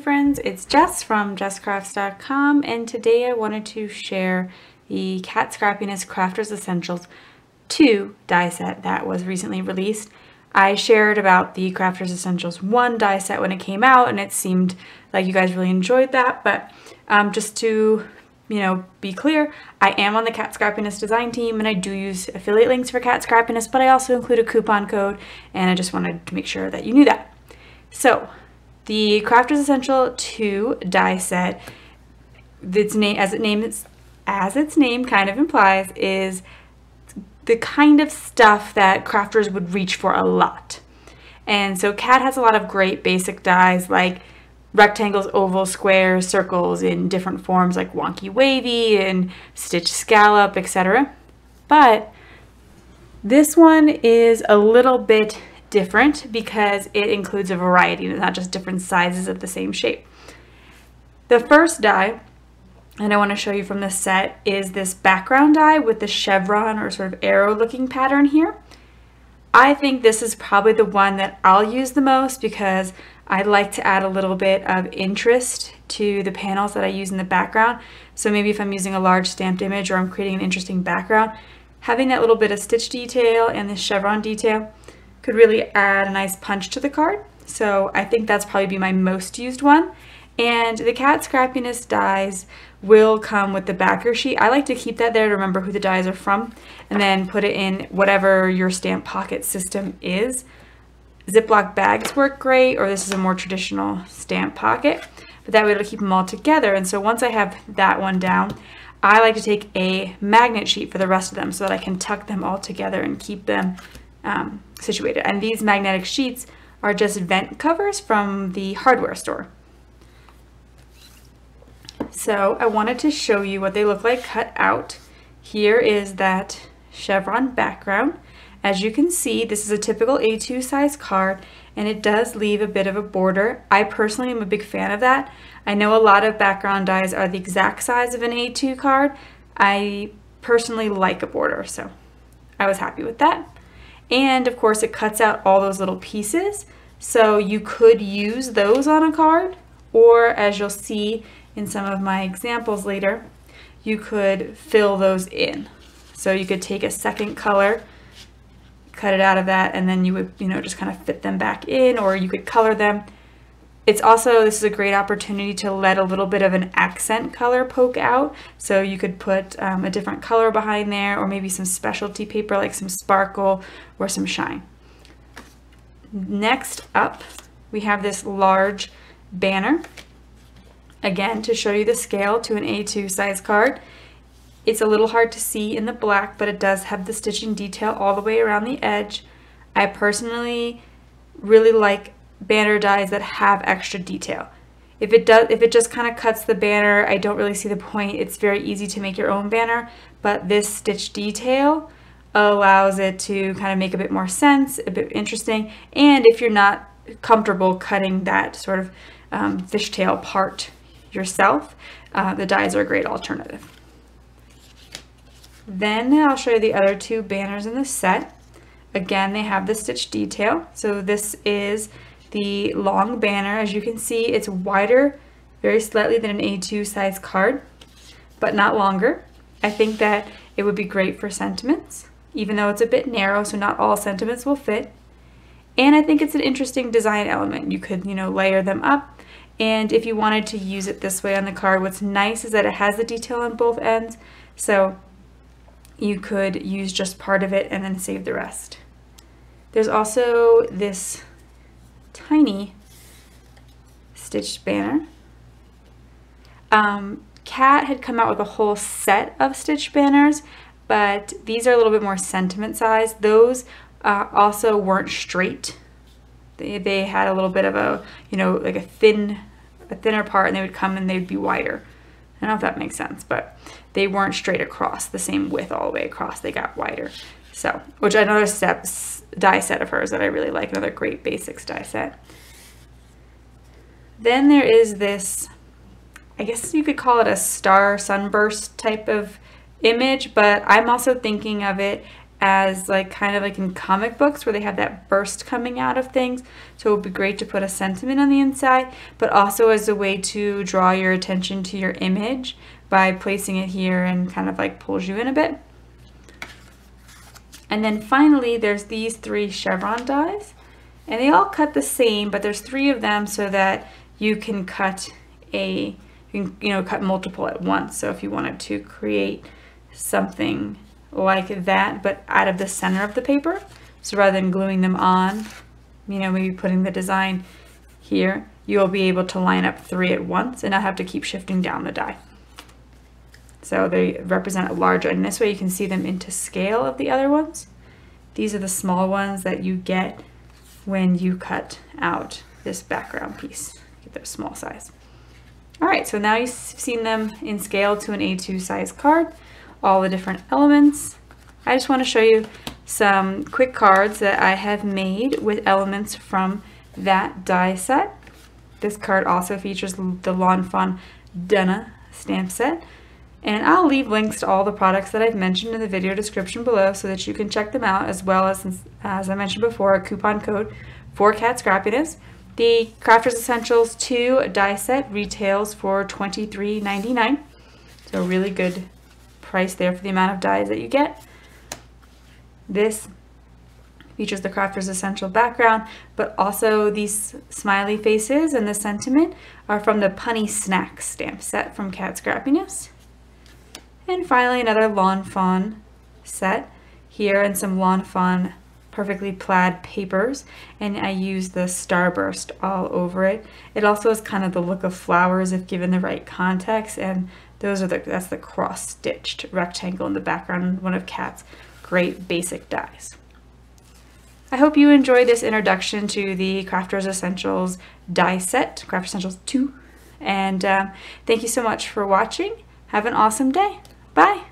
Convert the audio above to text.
friends, it's Jess from jesscrafts.com, and today I wanted to share the Cat Scrappiness Crafters Essentials 2 die set that was recently released. I shared about the Crafters Essentials 1 die set when it came out, and it seemed like you guys really enjoyed that, but just to be clear, I am on the Cat Scrappiness design team, and I do use affiliate links for Cat Scrappiness, but I also include a coupon code, and I just wanted to make sure that you knew that. So, the Crafters Essential 2 die set, as its name kind of implies, is the kind of stuff that crafters would reach for a lot. And so Cat has a lot of great basic dies like rectangles, ovals, squares, circles in different forms like wonky wavy and stitch scallop, etc. But this one is a little bit different because it includes a variety and not just different sizes of the same shape. The first die that I want to show you from this set is this background die with the chevron or sort of arrow looking pattern here. I think this is probably the one that I'll use the most because I like to add a little bit of interest to the panels that I use in the background. So maybe if I'm using a large stamped image or I'm creating an interesting background, having that little bit of stitch detail and this chevron detail could really add a nice punch to the card. So I think that's probably be my most used one. And the Cat Scrappiness dies will come with the backer sheet. I like to keep that there to remember who the dies are from and then put it in whatever your stamp pocket system is. Ziploc bags work great, or this is a more traditional stamp pocket, but that way it'll keep them all together. And so once I have that one down, I like to take a magnet sheet for the rest of them so that I can tuck them all together and keep them situated. And these magnetic sheets are just vent covers from the hardware store. So I wanted to show you what they look like cut out. Here is that chevron background. As you can see, this is a typical A2 size card, and it does leave a bit of a border. I personally am a big fan of that. I know a lot of background dies are the exact size of an A2 card. I personally like a border, so I was happy with that. And of course it cuts out all those little pieces, so you could use those on a card, or as you'll see in some of my examples later, you could fill those in. So you could take a second color, cut it out of that, and then you would just kind of fit them back in, or you could color them. It's also, this is a great opportunity to let a little bit of an accent color poke out, so you could put a different color behind there, or maybe some specialty paper like some sparkle or some shine. Next up, we have this large banner, again to show you the scale to an A2 size card. It's a little hard to see in the black, but it does have the stitching detail all the way around the edge. I personally really like banner dies that have extra detail. If it just kind of cuts the banner, I don't really see the point. It's very easy to make your own banner, but this stitch detail allows it to kind of make a bit more sense, a bit interesting. And if you're not comfortable cutting that sort of fishtail part yourself, the dies are a great alternative. Then I'll show you the other two banners in the set. Again, they have the stitch detail. So this is the long banner. As you can see, it's wider very slightly than an A2 size card, but not longer. I think that it would be great for sentiments, even though it's a bit narrow, so not all sentiments will fit. And I think it's an interesting design element. You could, layer them up. And if you wanted to use it this way on the card, what's nice is that it has the detail on both ends. So you could use just part of it and then save the rest. There's also this tiny stitched banner. Cat had come out with a whole set of stitched banners, but these are a little bit more sentiment size. Those also weren't straight. They had a little bit of a, like a thinner part, and they would come and they'd be wider. I don't know if that makes sense, but they weren't straight across the same width all the way across. They got wider. So, which another die set of hers that I really like, another great basics die set. Then there is this, I guess you could call it a star sunburst type of image, but I'm also thinking of it as like kind of like in comic books where they have that burst coming out of things. So it would be great to put a sentiment on the inside, but also as a way to draw your attention to your image by placing it here and kind of like pulls you in a bit. And then finally, there's these 3 chevron dies, and they all cut the same, but there's 3 of them so that you can cut cut multiple at once. So if you wanted to create something like that, but out of the center of the paper, so rather than gluing them on, maybe putting the design here, you'll be able to line up 3 at once and not have to keep shifting down the die. So they represent a larger, and this way you can see them into scale of the other ones. These are the small ones that you get when you cut out this background piece. Get their small size. All right, so now you've seen them in scale to an A2 size card, all the different elements. I just want to show you some quick cards that I have made with elements from that die set. This card also features the Fawn Duh-nuh stamp set. And I'll leave links to all the products that I've mentioned in the video description below so that you can check them out, as well as I mentioned before, a coupon code for Cat Scrappiness. The Crafters Essentials 2 die set retails for $23.99. So a really good price there for the amount of dies that you get. This features the Crafters Essential background, but also these smiley faces and the sentiment are from the Punny Snack stamp set from Cat Scrappiness. And finally, another Lawn Fawn set here, and some Lawn Fawn perfectly plaid papers, and I use the starburst all over it. It also has kind of the look of flowers if given the right context, and that's the cross-stitched rectangle in the background, one of Cat's great basic dies. I hope you enjoyed this introduction to the Crafters Essentials die set, Crafters Essentials 2, and thank you so much for watching. Have an awesome day. Bye!